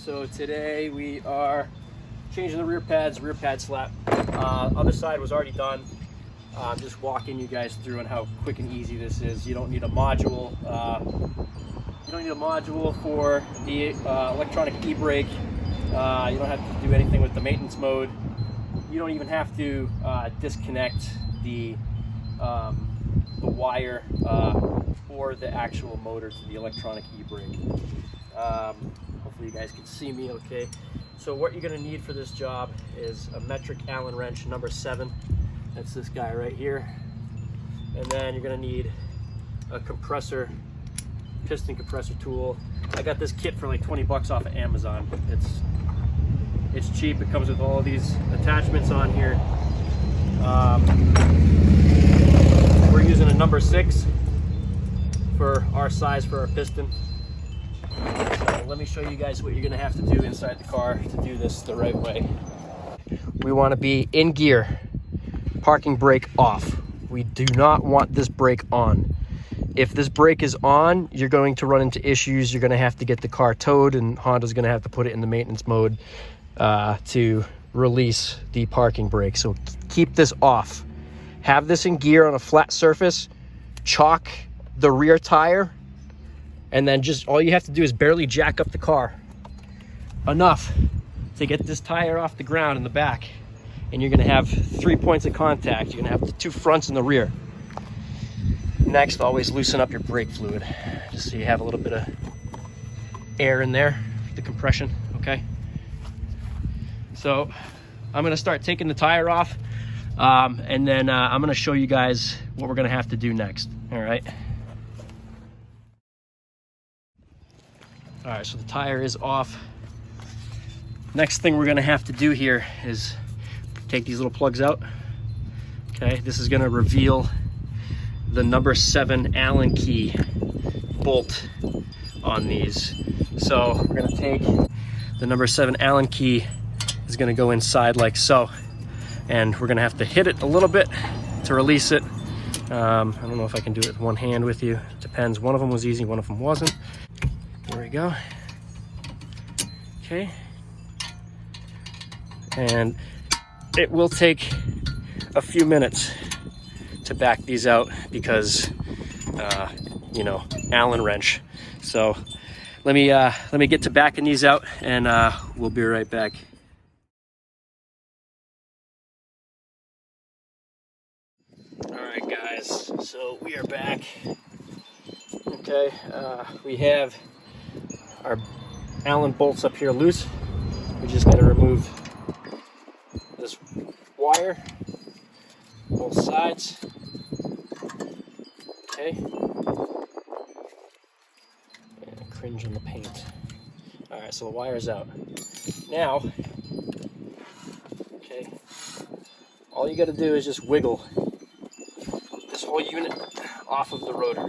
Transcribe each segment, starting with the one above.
So today we are changing the rear pad slap. Other side was already done. I'm just walking you guys through on how quick and easy this is. You don't need a module. You don't need a module for the electronic e-brake. You don't have to do anything with the maintenance mode. You don't even have to disconnect the wire for the actual motor to the electronic e-brake. Hopefully you guys can see me okay. So what you're going to need for this job is a metric Allen wrench number 7. That's this guy right here. And then you're going to need a compressor, piston compressor tool. I got this kit for like 20 bucks off of Amazon. It's cheap. It comes with all of these attachments on here. We're using a number 6 for our size for our piston. So let me show you guys what you're going to have to do inside the car to do this the right way. We want to be in gear, parking brake off. We do not want this brake on. If this brake is on, you're going to run into issues. You're going to have to get the car towed, and Honda's going to have to put it in the maintenance mode to release the parking brake. So keep this off. Have this in gear on a flat surface. Chalk the rear tire, and then just all you have to do is barely jack up the car enough to get this tire off the ground in the back, and you're going to have 3 points of contact. You're going to have the 2 fronts and the rear. Next, always loosen up your brake fluid just so you have a little bit of air in there, the compression. Okay, so I'm going to start taking the tire off, and then I'm going to show you guys what we're going to have to do next. All right, so the tire is off. Next thing we're going to have to do here is take these little plugs out. Okay, this is going to reveal the number 7 Allen key bolt on these. So we're going to take the number 7 Allen key, is going to go inside like so, and we're going to have to hit it a little bit to release it. I don't know if I can do it with one hand with you. It depends. One of them was easy, one of them wasn't. There we go. Okay. And it will take a few minutes to back these out because, you know, Allen wrench. So let me get to backing these out, and we'll be right back. All right, guys. So we are back. Okay, we have our Allen bolts up here loose. We just got to remove this wire, both sides. Okay. And cringe on the paint. All right, so the wire's out. Now, okay, all you got to do is just wiggle this whole unit off of the rotor.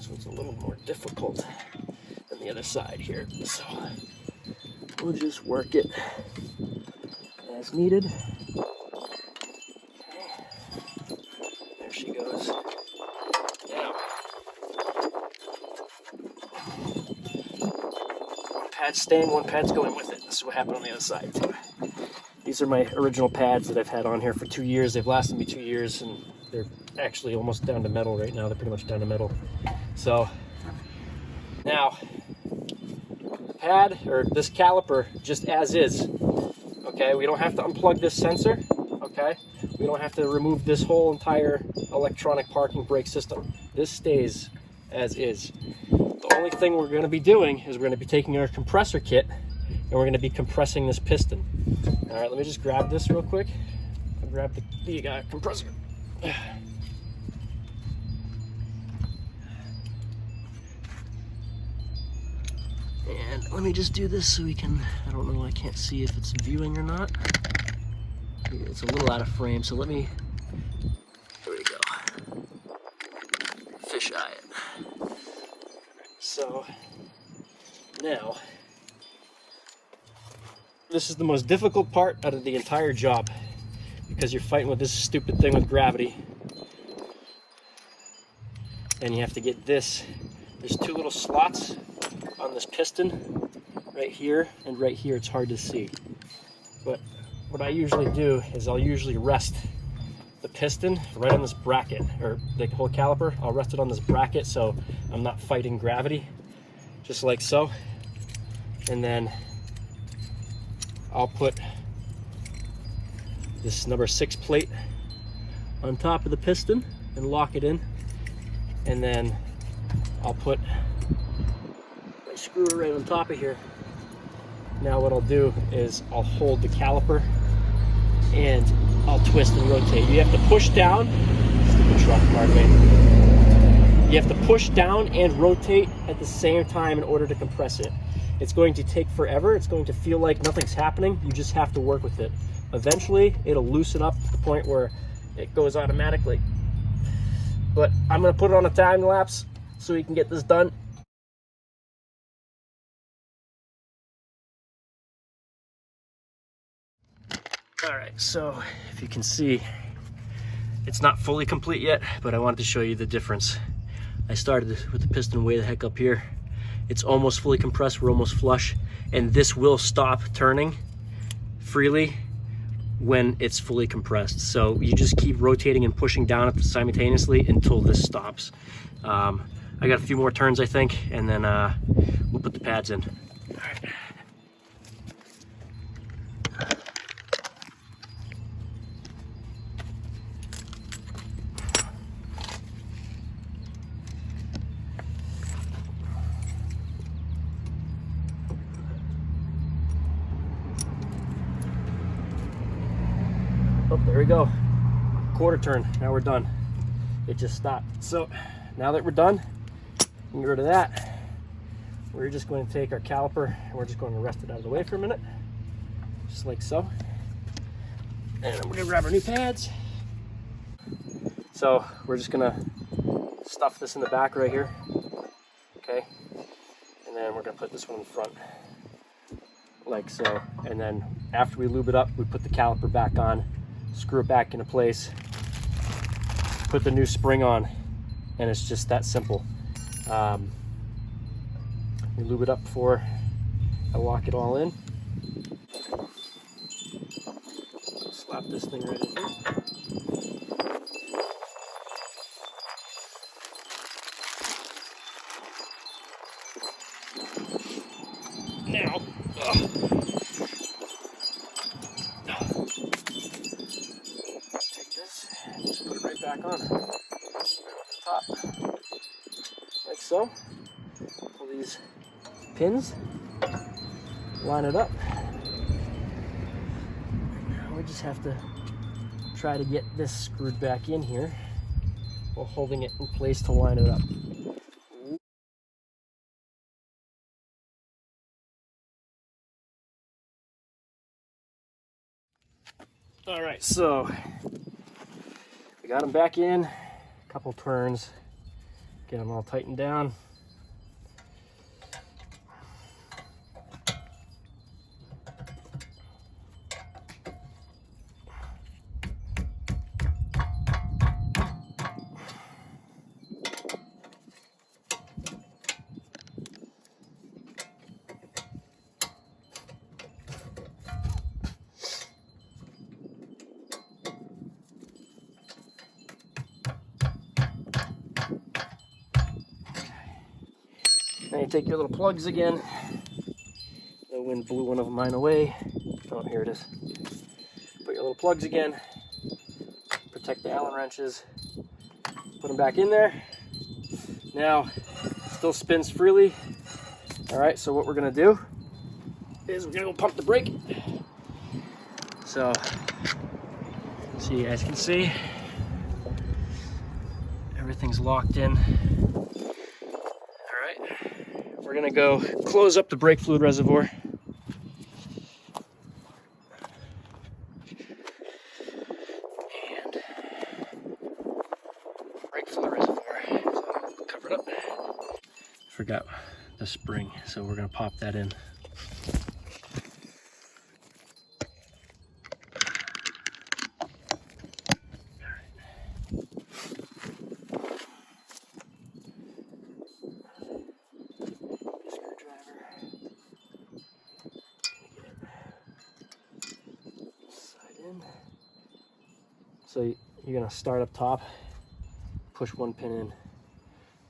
So it's a little more difficult than the other side here. So we'll just work it as needed. Okay. There she goes. Now, one pad's staying, one pad's going with it. This is what happened on the other side too. These are my original pads that I've had on here for 2 years. They've lasted me 2 years, and they're actually almost down to metal right now. They're pretty much down to metal. So now, the pad, or this caliper, just as is. Okay, we don't have to unplug this sensor. Okay, we don't have to remove this whole entire electronic parking brake system. This stays as is. The only thing we're going to be doing is we're going to be taking our compressor kit, and we're going to be compressing this piston. All right, let me just grab this real quick. I'll grab the compressor. And let me just do this so we can, I don't know, I can't see if it's viewing or not. It's a little out of frame, so let me, there we go. Fisheye it. So, now, this is the most difficult part out of the entire job because you're fighting with this stupid thing with gravity. And you have to get this There's two little slots on this piston, right here and right here. It's hard to see. But what I usually do is I'll usually rest the piston right on this bracket, or the whole caliper. I'll rest it on this bracket so I'm not fighting gravity, just like so. And then I'll put this number 6 plate on top of the piston and lock it in. And then I'll put my screw right on top of here. Now what I'll do is I'll hold the caliper and I'll twist and rotate. You have to push down, stupid truck, pardon me. You have to push down and rotate at the same time in order to compress it. It's going to take forever. It's going to feel like nothing's happening. You just have to work with it. Eventually, it'll loosen up to the point where it goes automatically. But I'm gonna put it on a time lapse so we can get this done. All right, so if you can see, it's not fully complete yet, but I wanted to show you the difference. I started with the piston way the heck up here. It's almost fully compressed, we're almost flush, and this will stop turning freely when it's fully compressed. So you just keep rotating and pushing down it simultaneously until this stops. I got a few more turns, I think, and then we'll put the pads in. All right. Oh, there we go. Quarter turn. Now we're done. It just stopped. So now that we're done, we can get rid of that. We're just going to take our caliper and we're just going to rest it out of the way for a minute, just like so. And then we're gonna grab our new pads. So we're just gonna stuff this in the back right here, okay? And then we're gonna put this one in front, like so. And then after we lube it up, we put the caliper back on, screw it back into place, put the new spring on, and it's just that simple. We lube it up before I lock it all in. Slap this thing right in here. Now, take this, just put it right back on, right over the top, like so. Pull these pins, line it up. Now we just have to try to get this screwed back in here while holding it in place to line it up. All right, so we got them back in, a couple turns, get them all tightened down. Now you take your little plugs again. The wind blew one of mine away. Oh, here it is. Put your little plugs again. Protect the Allen wrenches. Put them back in there. Now, still spins freely. All right, so what we're gonna do is we're gonna go pump the brake. So you guys can see, everything's locked in. We're gonna go close up the brake fluid reservoir. And brake fluid reservoir, so I'll cover it up. Forgot the spring, so we're gonna pop that in. So you're gonna start up top, push one pin in,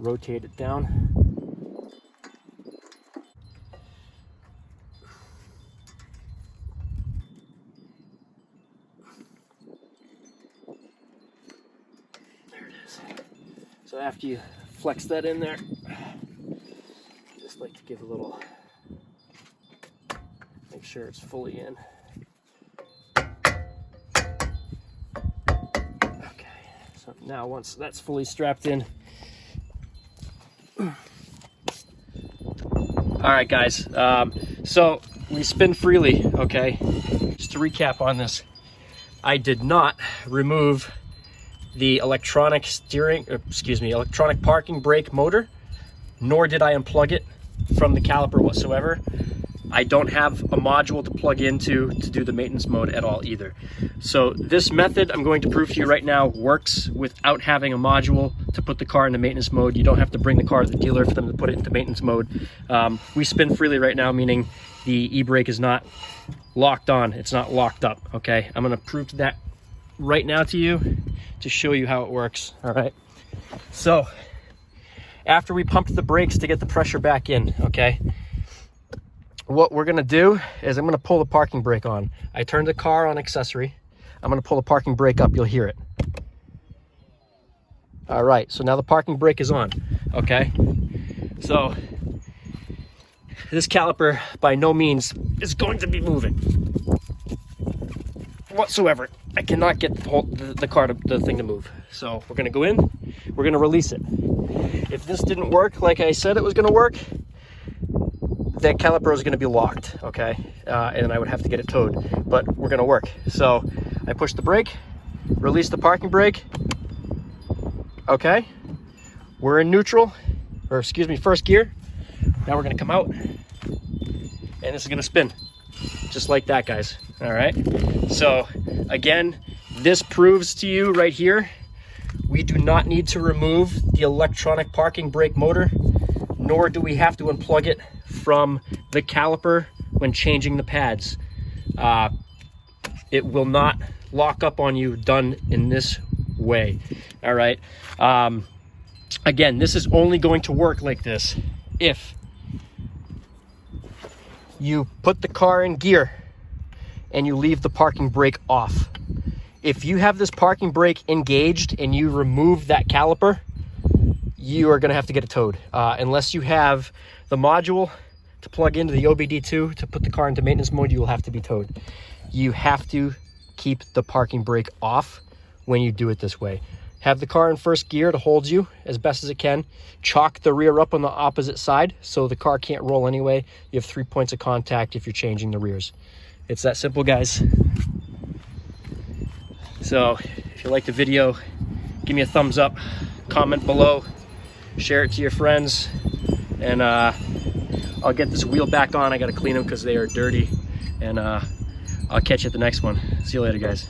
rotate it down. There it is. So after you flex that in there, just like to give a little, make sure it's fully in. So now once that's fully strapped in. All right, guys, so we spin freely, okay? Just to recap on this, I did not remove the electronic electronic parking brake motor, nor did I unplug it from the caliper whatsoever. I don't have a module to plug into to do the maintenance mode at all either. So this method I'm going to prove to you right now works without having a module to put the car into maintenance mode. You don't have to bring the car to the dealer for them to put it into maintenance mode. We spin freely right now, meaning the e-brake is not locked on, it's not locked up, okay? I'm gonna prove that right now to you to show you how it works, all right? So after we pumped the brakes to get the pressure back in, okay? What we're gonna do is I'm gonna pull the parking brake on. I turned the car on accessory. I'm gonna pull the parking brake up, you'll hear it. All right, so now the parking brake is on, okay? So this caliper by no means is going to be moving whatsoever. I cannot get the thing to move. So we're gonna go in, we're gonna release it. If this didn't work like I said it was gonna work, that caliper is going to be locked, okay? And I would have to get it towed, but we're going to work. So I push the brake, release the parking brake, okay? We're in neutral, or excuse me, first gear. Now we're going to come out, and this is going to spin, just like that, guys, all right? So again, this proves to you right here, we do not need to remove the electronic parking brake motor, nor do we have to unplug it from the caliper when changing the pads. It will not lock up on you done in this way, all right? Again, this is only going to work like this if you put the car in gear and you leave the parking brake off. If you have this parking brake engaged and you remove that caliper, you are gonna have to get it towed. Unless you have the module to plug into the OBD2 to put the car into maintenance mode, you will have to be towed. You have to keep the parking brake off when you do it this way. Have the car in first gear to hold you as best as it can. Chalk the rear up on the opposite side so the car can't roll anyway. You have 3 points of contact if you're changing the rears. It's that simple, guys. So if you like the video, give me a thumbs up, comment below, share it to your friends, and I'll get this wheel back on. I gotta clean them because they are dirty, and I'll catch you at the next one. See you later, guys.